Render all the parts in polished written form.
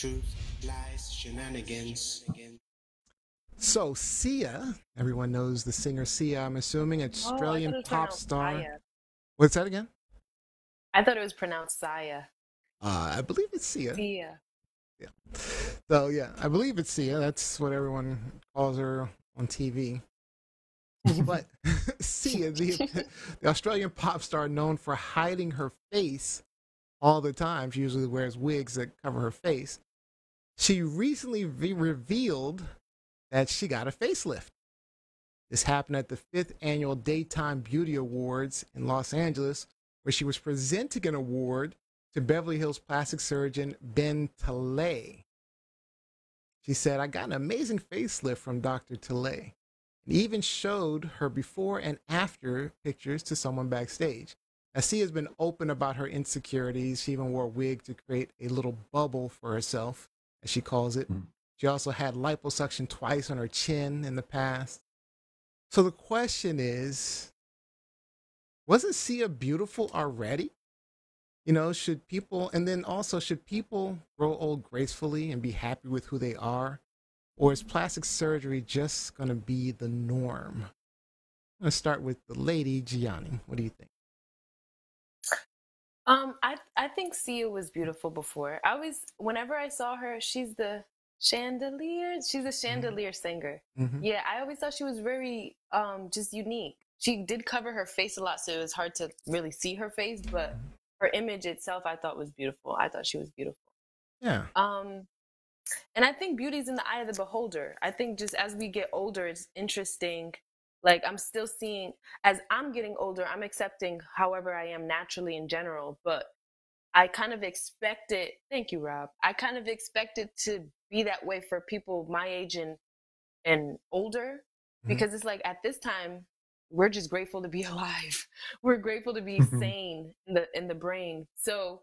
Truth, lies, shenanigans. So Sia, everyone knows the singer Sia, I'm assuming, Oh, I thought Australian it was pop pronounced star. Saya. What's that again? I thought it was pronounced Saya. I believe it's Sia. Sia. Yeah. So yeah, I believe it's Sia. That's what everyone calls her on TV. But Sia, the Australian pop star known for hiding her face all the time, she usually wears wigs that cover her face. She recently revealed that she got a facelift. This happened at the 5th Annual Daytime Beauty Awards in Los Angeles, where she was presenting an award to Beverly Hills plastic surgeon Ben Tilley. She said, "I got an amazing facelift from Dr. Tilley," and even showed her before and after pictures to someone backstage. Now, Sia has been open about her insecurities. She even wore a wig to create a little bubble for herself, as she calls it. She also had liposuction twice on her chin in the past. So the question is, wasn't Sia beautiful already? You know, should people, and then also, should people grow old gracefully and be happy with who they are? Or is plastic surgery just going to be the norm? I'm going to start with the lady, Gianni. What do you think? I think Sia was beautiful before. Whenever I saw her, she's the chandelier. She's a chandelier singer. Mm-hmm. Yeah, I always thought she was very just unique. She did cover her face a lot, so it was hard to really see her face, but her image itself I thought was beautiful. I thought she was beautiful. Yeah. And I think beauty's in the eye of the beholder. I think just as we get older, it's interesting. Like I'm still seeing, as I'm getting older, I'm accepting however I am naturally in general, but I kind of expect it. Thank you, Rob. I kind of expect it to be that way for people my age and older, because it's like at this time, we're just grateful to be alive. We're grateful to be sane in the brain. So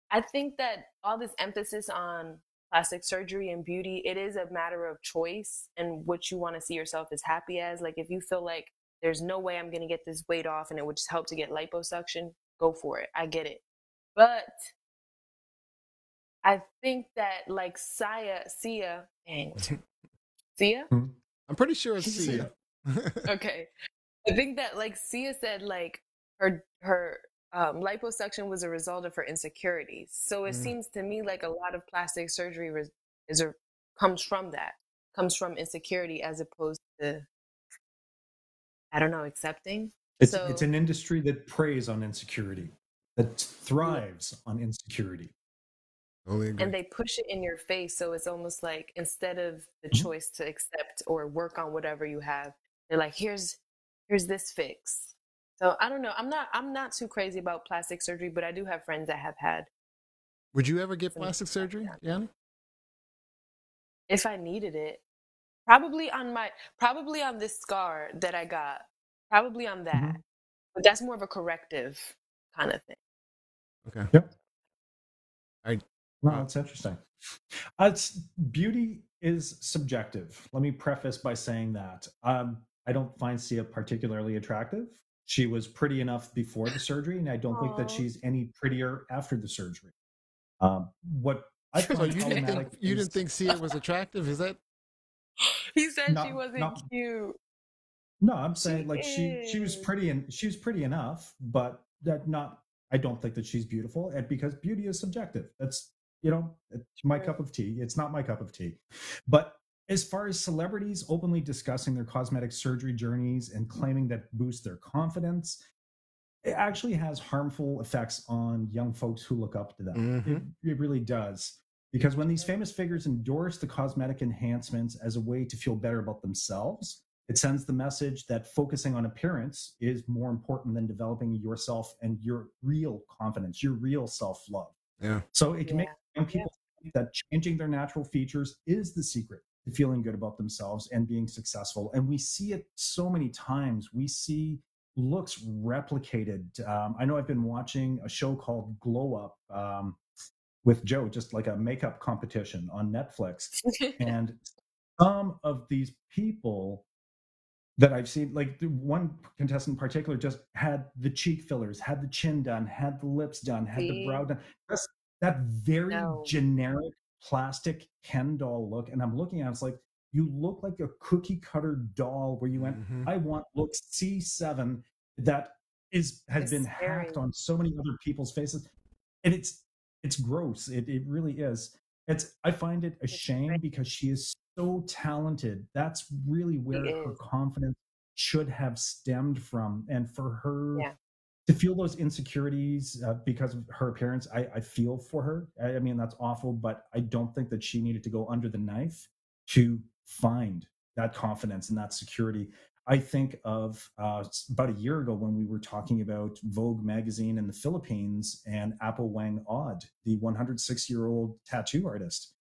I think that all this emphasis on plastic surgery and beauty, it is a matter of choice and what you want to see yourself as happy as. Like if you feel like there's no way I'm going to get this weight off and it would just help to get liposuction, go for it. I get it. But I think that like Sia, dang, Sia? I'm pretty sure it's Sia. Okay. I think that like Sia said, like her liposuction was a result of her insecurities. So it seems to me like a lot of plastic surgery comes from that, comes from insecurity as opposed to, I don't know, accepting. It's an industry that preys on insecurity, that thrives on insecurity. And they push it in your face. So it's almost like instead of the choice to accept or work on whatever you have, they're like, here's this fix. So I don't know. I'm not too crazy about plastic surgery, but I do have friends that have had. Would you ever get plastic surgery, Gianni? If I needed it, probably on this scar that I got, probably on that. But that's more of a corrective kind of thing. Okay. Yep. No, that's interesting. Beauty is subjective. Let me preface by saying that I don't find Sia particularly attractive. She was pretty enough before the surgery, and I don't think that she's any prettier after the surgery. What I find problematic you didn't think Sia was attractive? Is that? He said she wasn't cute. No, I'm saying like she was pretty, and she was pretty enough, but that not. I don't think that she's beautiful, and because beauty is subjective. That's, it's my cup of tea. It's not my cup of tea. But as far as celebrities openly discussing their cosmetic surgery journeys and claiming that boosts their confidence, it actually has harmful effects on young folks who look up to them. It really does. Because when these famous figures endorse the cosmetic enhancements as a way to feel better about themselves, it sends the message that focusing on appearance is more important than developing yourself and your real confidence, your real self-love. Yeah. So it can make young people think that changing their natural features is the secret to feeling good about themselves and being successful. And we see it so many times. We see looks replicated. I know I've been watching a show called Glow Up with Joe, just like a makeup competition on Netflix. And some of these people that I've seen, like the one contestant in particular, just had the cheek fillers, had the chin done, had the lips done, had the brow done. That very generic plastic Ken doll look. And I'm looking at it, it's like, you look like a cookie cutter doll where you went, I want look C7 that has been hacked on so many other people's faces. And it's gross. It really is. I find it a shame because she is so talented. That's really where her confidence should have stemmed from. And for her to feel those insecurities because of her appearance, I feel for her. I mean, that's awful, but I don't think that she needed to go under the knife to find that confidence and that security. I think of about a year ago when we were talking about Vogue magazine in the Philippines and Apple Wang Odd, the 106-year-old tattoo artist.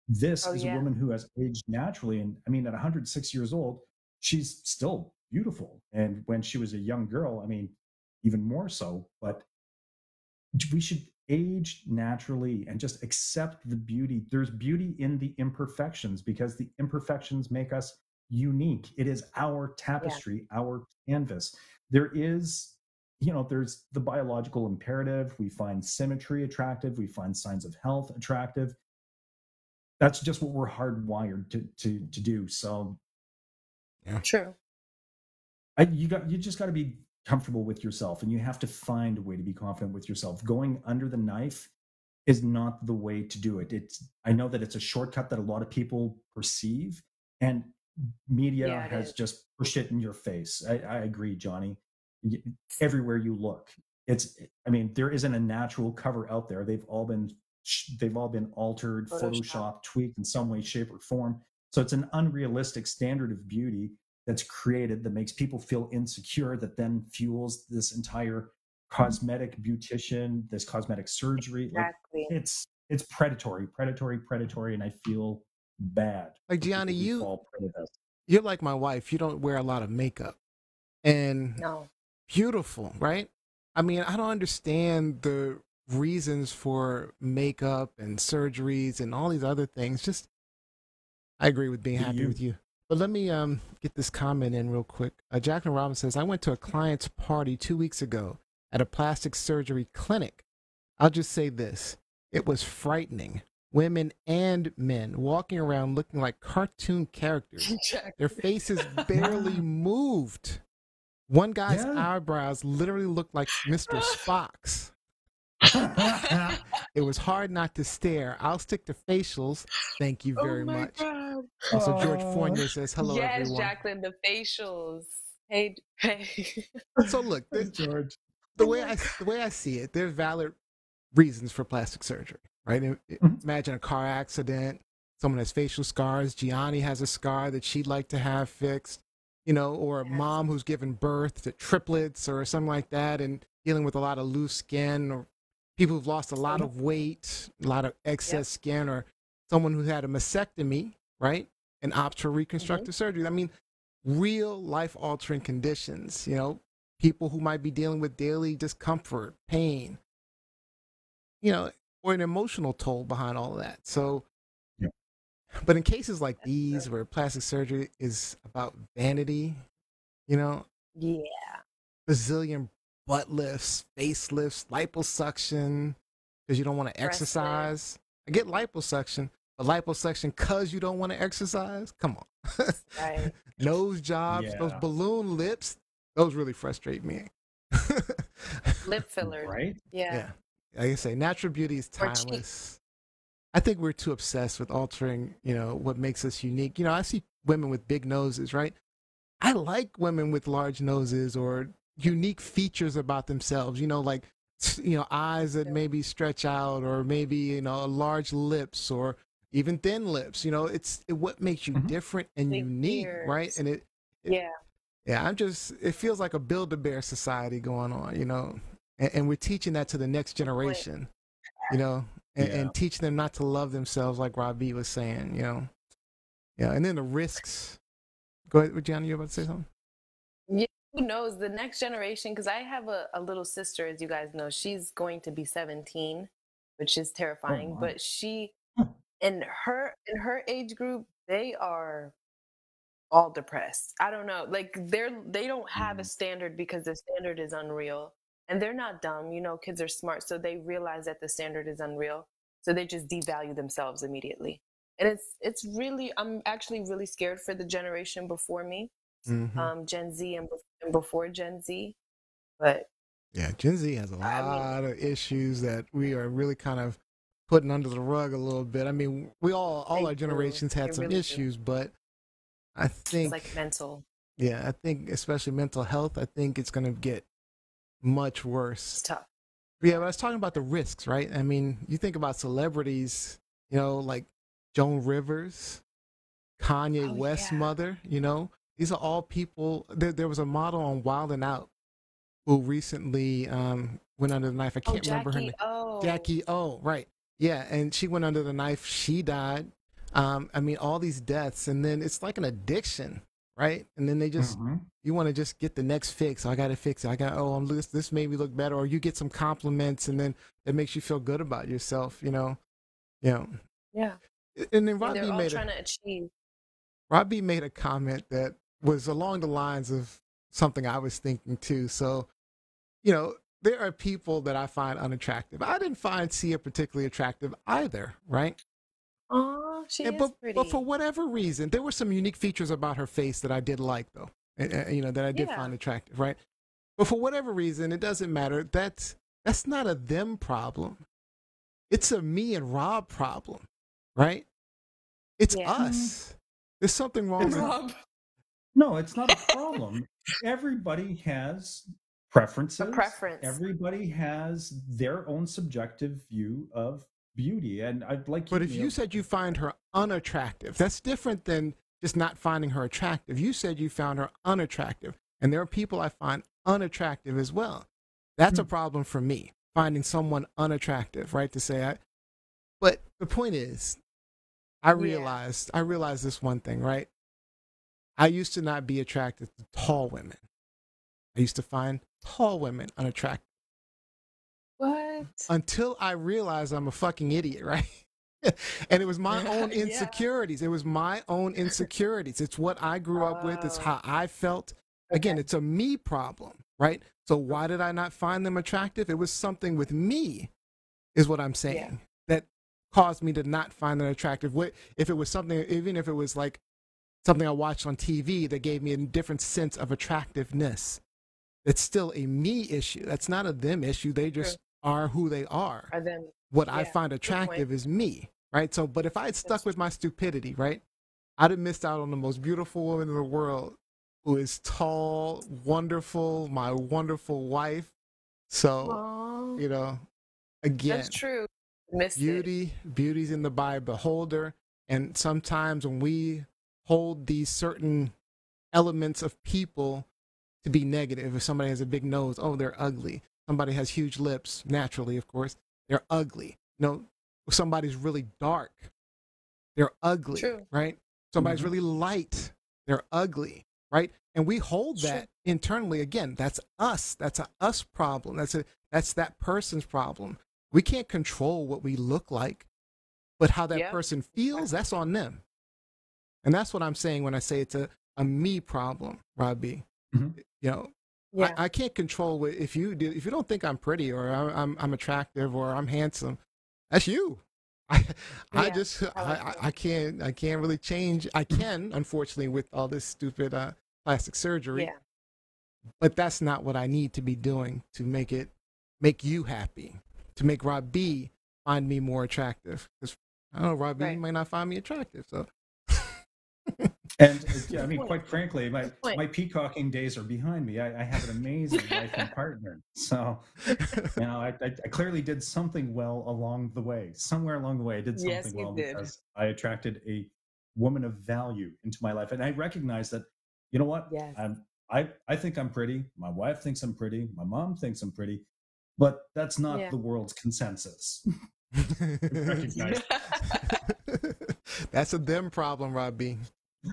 This is a woman who has aged naturally. And I mean, at 106 years old, she's still beautiful. And when she was a young girl, I mean, even more so. But we should age naturally and just accept the beauty. There's beauty in the imperfections because the imperfections make us unique. It is our tapestry, our canvas. There is, there's the biological imperative. We find symmetry attractive. We find signs of health attractive. That's just what we're hardwired to do. So, True. You just got to be comfortable with yourself, and you have to find a way to be confident with yourself. Going under the knife is not the way to do it. I know that it's a shortcut that a lot of people perceive, and media has just pushed it in your face. I agree, Johnny. Everywhere you look, there isn't a natural cover out there. They've all been altered, photoshopped, tweaked in some way, shape, or form. So it's an unrealistic standard of beauty that's created that makes people feel insecure, that then fuels this entire cosmetic beautician, this cosmetic surgery. Exactly. Like, it's predatory, and I feel bad. Like, Gianni, you're like my wife. You don't wear a lot of makeup. And beautiful, right? I mean, I don't understand the reasons for makeup and surgeries and all these other things. I agree with being happy with you. But let me get this comment in real quick. Jacqueline Robbins says, I went to a client's party 2 weeks ago at a plastic surgery clinic. I'll just say this. It was frightening. Women and men walking around looking like cartoon characters. Their faces barely moved. One guy's eyebrows literally looked like Mr. Spock's. It was hard not to stare. I'll stick to facials. Thank you very much. God. Also, George Fournier says, hello, everyone. Yes, Jacqueline, the facials. Hey. So look, George, the way I see it, there's valid reasons for plastic surgery, right? Imagine a car accident. Someone has facial scars. Gianni has a scar that she'd like to have fixed, or a mom who's given birth to triplets or something like that and dealing with a lot of loose skin, or people who've lost a lot of weight, a lot of excess skin, or someone who had a mastectomy, right, and opts for reconstructive surgery. I mean, real life-altering conditions, people who might be dealing with daily discomfort, pain, or an emotional toll behind all of that. So, but in cases like these where plastic surgery is about vanity, bazillion butt lifts, facelifts, liposuction, because you don't want to exercise. I get liposuction, but liposuction because you don't want to exercise? Come on. Right. Nose jobs, those balloon lips, those really frustrate me. Lip filler. Right? Yeah. Like I say, natural beauty is timeless. I think we're too obsessed with altering, what makes us unique. I see women with big noses, right? I like women with large noses or unique features about themselves, like, eyes that maybe stretch out, or maybe, large lips, or even thin lips. It's what makes you different and unique, right? And it feels like a Build-A-Bear society going on, and we're teaching that to the next generation, and teaching them not to love themselves, like Robbie was saying, and then the risks. Go ahead, Gianni, you about to say something? Yeah, who knows? The next generation, because I have a little sister, as you guys know, she's going to be 17, which is terrifying. Wow. But she, in her age group, they are all depressed. I don't know. Like they don't have a standard because the standard is unreal. And they're not dumb. Kids are smart. So they realize that the standard is unreal. So they just devalue themselves immediately. And it's really, I'm actually really scared for the generation before me, Gen Z and before Gen Z. But yeah, Gen Z has a lot of issues that we are really kind of putting under the rug a little bit. I mean, we all our generations had some really issues, but I think it's like mental. Yeah, I think especially mental health, I think it's going to get much worse. It's tough. Yeah, but I was talking about the risks, right? I mean, you think about celebrities, you know, like Joan Rivers, Kanye West's mother, you know, these are all people. There was a model on Wild 'N Out who recently went under the knife. I can't remember her name. Jackie O, right. Yeah, and she went under the knife. She died. I mean, all these deaths, and then it's like an addiction, right? And then they just, you want to just get the next fix. I got to fix it. This made me look better. Or you get some compliments, and then it makes you feel good about yourself, you know? Yeah. And then Rob B made a comment that was along the lines of something I was thinking too. So, you know, there are people that I find unattractive. I didn't find Sia particularly attractive either, right? Oh, she is pretty. But for whatever reason, there were some unique features about her face that I did like, though. You know, that I did find attractive, right? But for whatever reason, it doesn't matter. That's not a them problem. It's a me and Rob problem, right? It's us. There's something wrong with Rob. No, it's not a problem. Everybody has preferences. A preference. Everybody has their own subjective view of beauty, and I'd like. But if you said you find her unattractive, that's different than just not finding her attractive. You said you found her unattractive, and there are people I find unattractive as well. That's a problem for me, finding someone unattractive, right? To say but the point is, I realized this one thing, right? I used to not be attracted to tall women. I used to find tall women unattractive. What? Until I realized I'm a fucking idiot, right? And it was my own insecurities. It was my own insecurities. It's what I grew up with. It's how I felt. Again, it's a me problem, right? So why did I not find them attractive? It was something with me, is what I'm saying, that caused me to not find them attractive. If it was something, even if it was like something I watched on TV that gave me a different sense of attractiveness, it's still a me issue. That's not a them issue. They just are who they are. What I find attractive is me, right? So, but if I had stuck with my stupidity, right, I'd have missed out on the most beautiful woman in the world, who is tall, wonderful, my wonderful wife. So, you know, again, that's true. Beauty's in the eye of the beholder. And sometimes when we hold these certain elements of people to be negative, if somebody has a big nose, oh, they're ugly. Somebody has huge lips, naturally, of course, they're ugly. You know, if somebody's really dark, they're ugly, right? Somebody's really light, they're ugly, right? And we hold that internally. Again, that's us. That's a us problem. That's that person's problem. We can't control what we look like, but how that person feels, that's on them. And that's what I'm saying when I say it's a me problem, Robbie. You know, I can't control what, if you don't think I'm pretty or I'm attractive or I'm handsome, that's you. I can't really change. I can, unfortunately, with all this stupid plastic surgery. But that's not what I need to be doing to make you happy, to make Rob B find me more attractive. Because I don't know, Rob B, you might not find me attractive. So. And I mean, quite frankly, my peacocking days are behind me. I have an amazing wife and partner. So, you know, I clearly did something well along the way. Somewhere along the way, I did something well because I attracted a woman of value into my life. And I recognize that, you know what? I think I'm pretty. My wife thinks I'm pretty. My mom thinks I'm pretty. But that's not the world's consensus. That's a them problem, Robbie.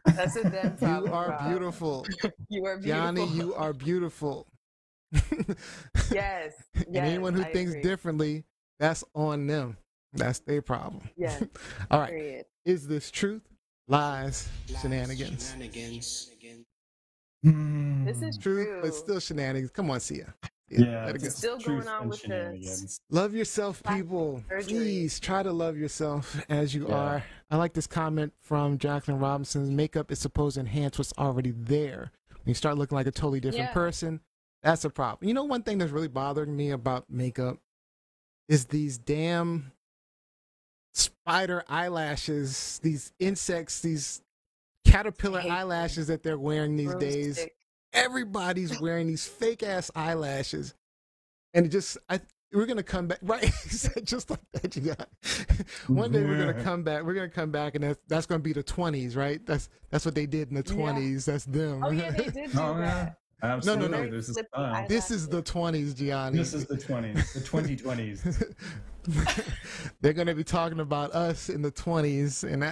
That's a them problem. You are beautiful. You are beautiful. Johnny, you are beautiful. Yes. And anyone who thinks differently, that's on them. That's their problem. Yes. All right. Period. Is this truth, lies, shenanigans? This is truth, but still shenanigans. Come on, Sia. Yeah, let it go. Still truth going on and with the shenanigans. Love yourself, plastic people. surgery. Please try to love yourself as you Yeah. are. I like this comment from Jacqueline Robinson. Makeup is supposed to enhance what's already there. When you start looking like a totally different Yeah. person, that's a problem. You know, one thing that's really bothering me about makeup is these damn spider eyelashes, these insects, these caterpillar hate eyelashes that they're wearing these days. Broomstick. Everybody's wearing these fake ass eyelashes, and it just we're gonna come back, right? Just like that, you got. One day we're gonna come back. We're gonna come back, and that's gonna be the 20s, right? That's what they did in the 20s. That's them. Oh yeah, they did do Oh, yeah. that. Absolutely. No. There's a Flippy style. This is the 20s, Gianni. This is the 20s, the 2020s. They're gonna be talking about us in the 20s and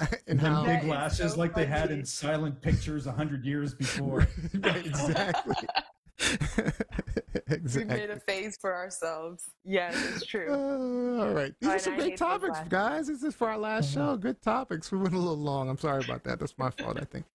how Big That is lashes so like they had funny. in silent pictures 100 years before. Right, exactly. We Exactly. made a phase for ourselves. Yes, it's true. All right. These are And some I great hate those topics, lashes. guys. This is for our last show. Good topics. We went a little long. I'm sorry about that. That's my fault, I think.